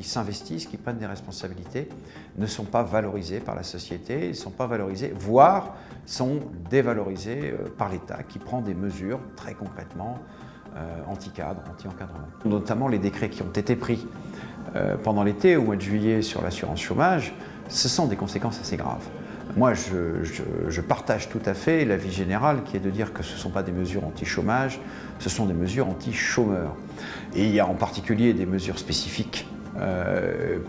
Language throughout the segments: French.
s'investissent, qui prennent des responsabilités, ne sont pas valorisés par la société, ne sont pas valorisés, voire sont dévalorisés par l'État, qui prend des mesures très concrètement anti-cadre, anti-encadrement. Notamment les décrets qui ont été pris pendant l'été, au mois de juillet, sur l'assurance chômage, ce sont des conséquences assez graves. Moi, je partage tout à fait l'avis général qui est de dire que ce ne sont pas des mesures anti-chômage, ce sont des mesures anti-chômeurs. Et il y a en particulier des mesures spécifiques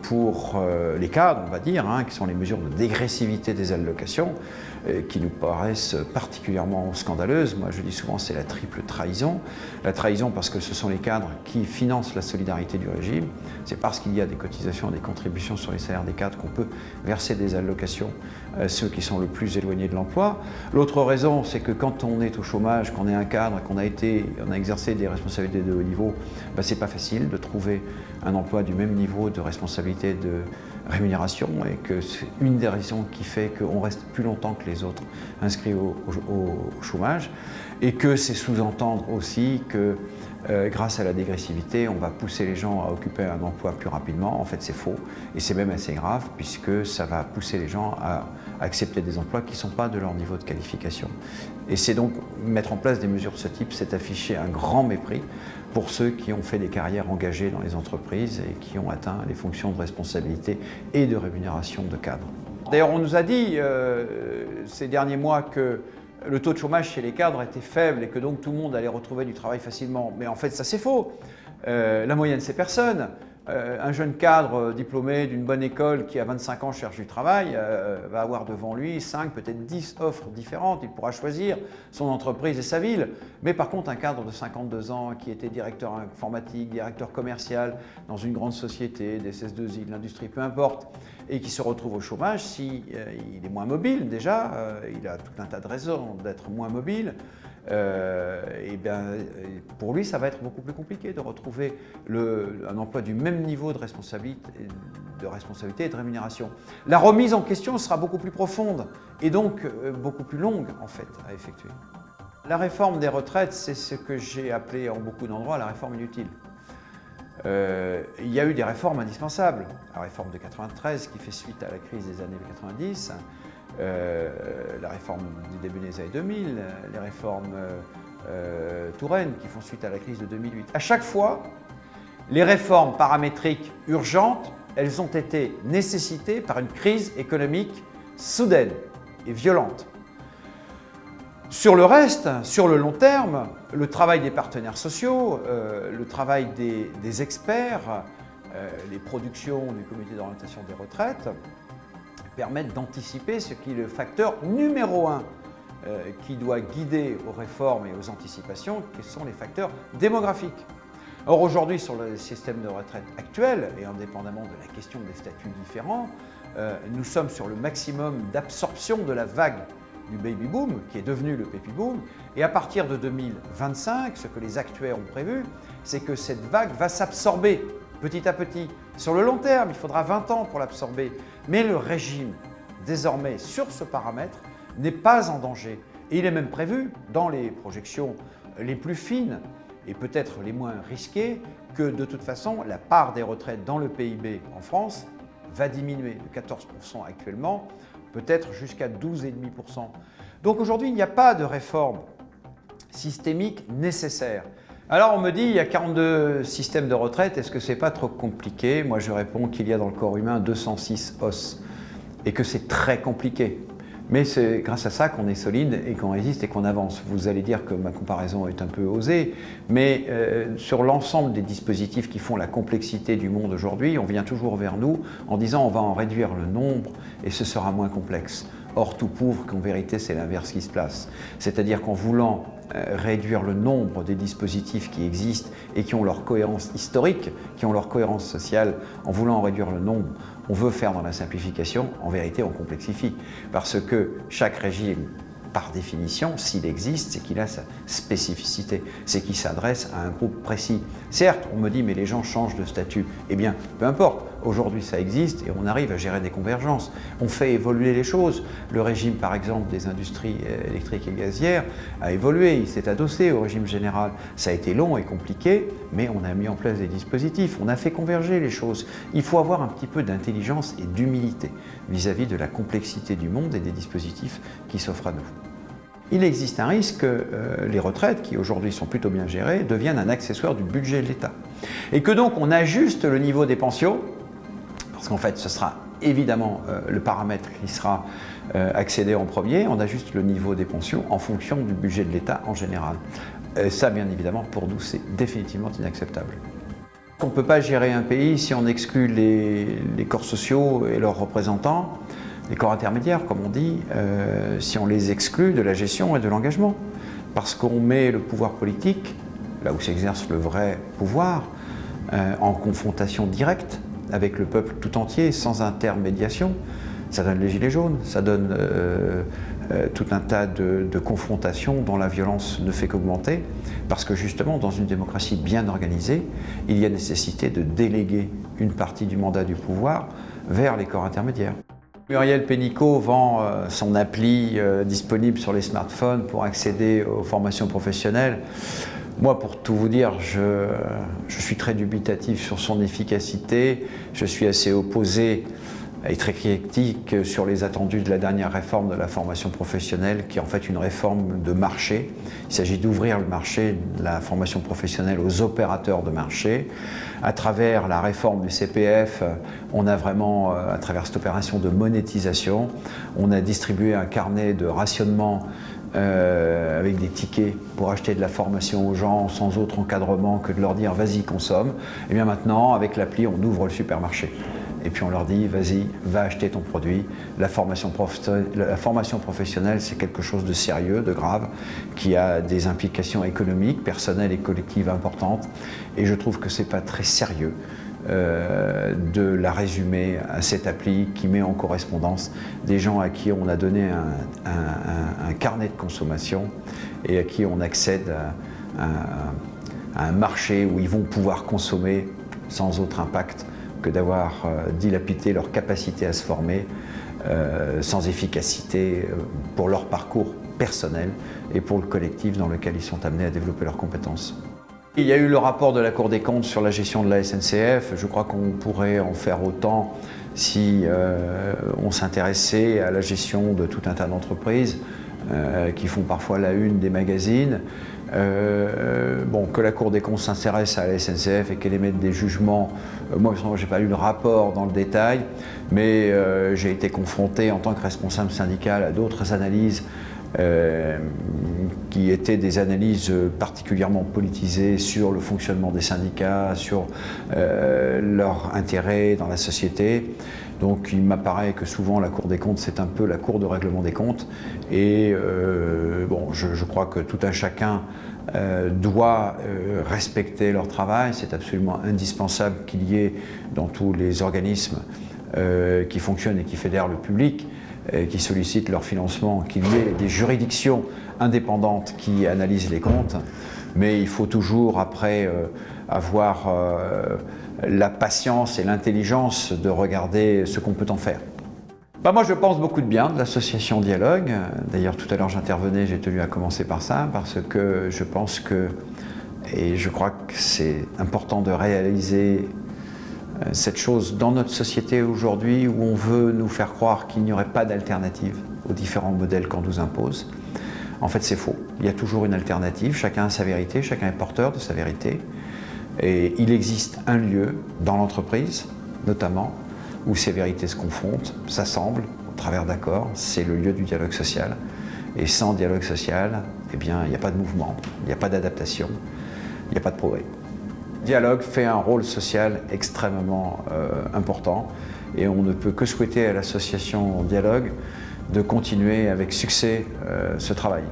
pour les cadres, on va dire, qui sont les mesures de dégressivité des allocations, qui nous paraissent particulièrement scandaleuses. Moi, je dis souvent, c'est la triple trahison. La trahison parce que ce sont les cadres qui financent la solidarité du régime. C'est parce qu'il y a des cotisations et des contributions sur les salaires des cadres qu'on peut verser des allocations à ceux qui sont le plus éloignés de l'emploi. L'autre raison, c'est que quand on est au chômage, qu'on est un cadre, qu'on a exercé des responsabilités de haut niveau, c'est pas facile de trouver un emploi du même niveau de responsabilité de rémunération, et que c'est une des raisons qui fait qu'on reste plus longtemps que les autres inscrits au chômage, et que c'est sous-entendre aussi que grâce à la dégressivité, on va pousser les gens à occuper un emploi plus rapidement. En fait, c'est faux, et c'est même assez grave, puisque ça va pousser les gens à accepter des emplois qui ne sont pas de leur niveau de qualification. Et c'est donc mettre en place des mesures de ce type, c'est afficher un grand mépris pour ceux qui ont fait des carrières engagées dans les entreprises et qui ont atteint les fonctions de responsabilité et de rémunération de cadre. D'ailleurs, on nous a dit ces derniers mois que le taux de chômage chez les cadres était faible et que donc tout le monde allait retrouver du travail facilement. Mais en fait, ça c'est faux. La moyenne, c'est personne. Un jeune cadre diplômé d'une bonne école qui à 25 ans cherche du travail va avoir devant lui 5, peut-être 10 offres différentes. Il pourra choisir son entreprise et sa ville. Mais par contre, un cadre de 52 ans qui était directeur informatique, directeur commercial dans une grande société, des SS2I, de l'industrie, peu importe, et qui se retrouve au chômage, si il est moins mobile déjà, il a tout un tas de raisons d'être moins mobile, et bien, pour lui, ça va être beaucoup plus compliqué de retrouver un emploi du même niveau de responsabilité et de rémunération. La remise en question sera beaucoup plus profonde et donc beaucoup plus longue en fait à effectuer. La réforme des retraites, c'est ce que j'ai appelé en beaucoup d'endroits la réforme inutile. Il y a eu des réformes indispensables. La réforme de 93 qui fait suite à la crise des années 90, la réforme du début des années 2000, les réformes Touraine qui font suite à la crise de 2008. À chaque fois, les réformes paramétriques urgentes, elles ont été nécessitées par une crise économique soudaine et violente. Sur le reste, sur le long terme, le travail des partenaires sociaux, le travail des experts, les productions du comité d'orientation des retraites permettent d'anticiper ce qui est le facteur numéro 1 qui doit guider aux réformes et aux anticipations, qui sont les facteurs démographiques. Or aujourd'hui, sur le système de retraite actuel, et indépendamment de la question des statuts différents, nous sommes sur le maximum d'absorption de la vague du baby boom, qui est devenu le baby boom, et à partir de 2025, ce que les actuaires ont prévu, c'est que cette vague va s'absorber petit à petit. Sur le long terme, il faudra 20 ans pour l'absorber, mais le régime, désormais, sur ce paramètre, n'est pas en danger. Et il est même prévu, dans les projections les plus fines, et peut-être les moins risquées, que de toute façon, la part des retraites dans le PIB en France va diminuer de 14% actuellement, peut-être jusqu'à 12,5%. Donc aujourd'hui, il n'y a pas de réforme systémique nécessaire. Alors on me dit, il y a 42 systèmes de retraite, est-ce que c'est pas trop compliqué? Moi je réponds qu'il y a dans le corps humain 206 os et que c'est très compliqué. Mais c'est grâce à ça qu'on est solide et qu'on résiste et qu'on avance. Vous allez dire que ma comparaison est un peu osée, mais sur l'ensemble des dispositifs qui font la complexité du monde aujourd'hui, on vient toujours vers nous en disant on va en réduire le nombre et ce sera moins complexe. Or, tout prouve qu'en vérité, c'est l'inverse qui se place. C'est-à-dire qu'en voulant réduire le nombre des dispositifs qui existent et qui ont leur cohérence historique, qui ont leur cohérence sociale, en voulant en réduire le nombre, on veut faire dans la simplification, en vérité, on complexifie. Parce que chaque régime, par définition, s'il existe, c'est qu'il a sa spécificité, c'est qu'il s'adresse à un groupe précis. Certes, on me dit, mais les gens changent de statut. Eh bien, peu importe. Aujourd'hui, ça existe et on arrive à gérer des convergences. On fait évoluer les choses. Le régime, par exemple, des industries électriques et gazières a évolué. Il s'est adossé au régime général. Ça a été long et compliqué, mais on a mis en place des dispositifs. On a fait converger les choses. Il faut avoir un petit peu d'intelligence et d'humilité vis-à-vis de la complexité du monde et des dispositifs qui s'offrent à nous. Il existe un risque que les retraites, qui aujourd'hui sont plutôt bien gérées, deviennent un accessoire du budget de l'État. Et que donc on ajuste le niveau des pensions, parce qu'en fait ce sera évidemment le paramètre qui sera accédé en premier, on ajuste le niveau des pensions en fonction du budget de l'État en général. Ça, bien évidemment, pour nous, c'est définitivement inacceptable. On ne peut pas gérer un pays si on exclut les corps sociaux et leurs représentants, les corps intermédiaires, comme on dit, si on les exclut de la gestion et de l'engagement. Parce qu'on met le pouvoir politique, là où s'exerce le vrai pouvoir, en confrontation directe avec le peuple tout entier, sans intermédiation. Ça donne les gilets jaunes, ça donne tout un tas de confrontations dont la violence ne fait qu'augmenter, parce que justement, dans une démocratie bien organisée, il y a nécessité de déléguer une partie du mandat du pouvoir vers les corps intermédiaires. Muriel Pénicaud vend son appli disponible sur les smartphones pour accéder aux formations professionnelles. Moi, pour tout vous dire, je suis très dubitatif sur son efficacité. Je suis assez opposé et très critique sur les attendus de la dernière réforme de la formation professionnelle, qui est en fait une réforme de marché. Il s'agit d'ouvrir le marché de la formation professionnelle aux opérateurs de marché. À travers la réforme du CPF, on a vraiment, à travers cette opération de monétisation, on a distribué un carnet de rationnement avec des tickets pour acheter de la formation aux gens sans autre encadrement que de leur dire « vas-y, consomme ». Et bien maintenant, avec l'appli, on ouvre le supermarché. Et puis on leur dit, vas-y, va acheter ton produit. La formation professionnelle, c'est quelque chose de sérieux, de grave, qui a des implications économiques, personnelles et collectives importantes. Et je trouve que ce n'est pas très sérieux de la résumer à cette appli qui met en correspondance des gens à qui on a donné un carnet de consommation et à qui on accède à un marché où ils vont pouvoir consommer sans autre impact que d'avoir dilapidé leur capacité à se former sans efficacité pour leur parcours personnel et pour le collectif dans lequel ils sont amenés à développer leurs compétences. Il y a eu le rapport de la Cour des comptes sur la gestion de la SNCF. Je crois qu'on pourrait en faire autant si on s'intéressait à la gestion de tout un tas d'entreprises qui font parfois la une des magazines. Que la Cour des comptes s'intéresse à la SNCF et qu'elle émette des jugements. Moi, je n'ai pas lu le rapport dans le détail, mais j'ai été confronté en tant que responsable syndical à d'autres analyses qui étaient des analyses particulièrement politisées sur le fonctionnement des syndicats, sur leur intérêt dans la société. Donc il m'apparaît que souvent la Cour des comptes, c'est un peu la Cour de règlement des comptes. Et je crois que tout un chacun doit respecter leur travail. C'est absolument indispensable qu'il y ait dans tous les organismes qui fonctionnent et qui fédèrent le public, qui sollicitent leur financement, qu'il y ait des juridictions indépendantes qui analysent les comptes. Mais il faut toujours après avoir la patience et l'intelligence de regarder ce qu'on peut en faire. Moi, je pense beaucoup de bien de l'association Dialogue. D'ailleurs, tout à l'heure, j'intervenais, j'ai tenu à commencer par ça, parce que je pense que, et je crois que c'est important de réaliser cette chose dans notre société aujourd'hui où on veut nous faire croire qu'il n'y aurait pas d'alternative aux différents modèles qu'on nous impose. En fait, c'est faux. Il y a toujours une alternative, chacun a sa vérité, chacun est porteur de sa vérité. Et il existe un lieu dans l'entreprise, notamment, où ces vérités se confrontent, s'assemblent au travers d'accords. C'est le lieu du dialogue social. Et sans dialogue social, eh bien, il n'y a pas de mouvement, il n'y a pas d'adaptation, il n'y a pas de progrès. Dialogue fait un rôle social extrêmement important et on ne peut que souhaiter à l'association Dialogue de continuer avec succès ce travail.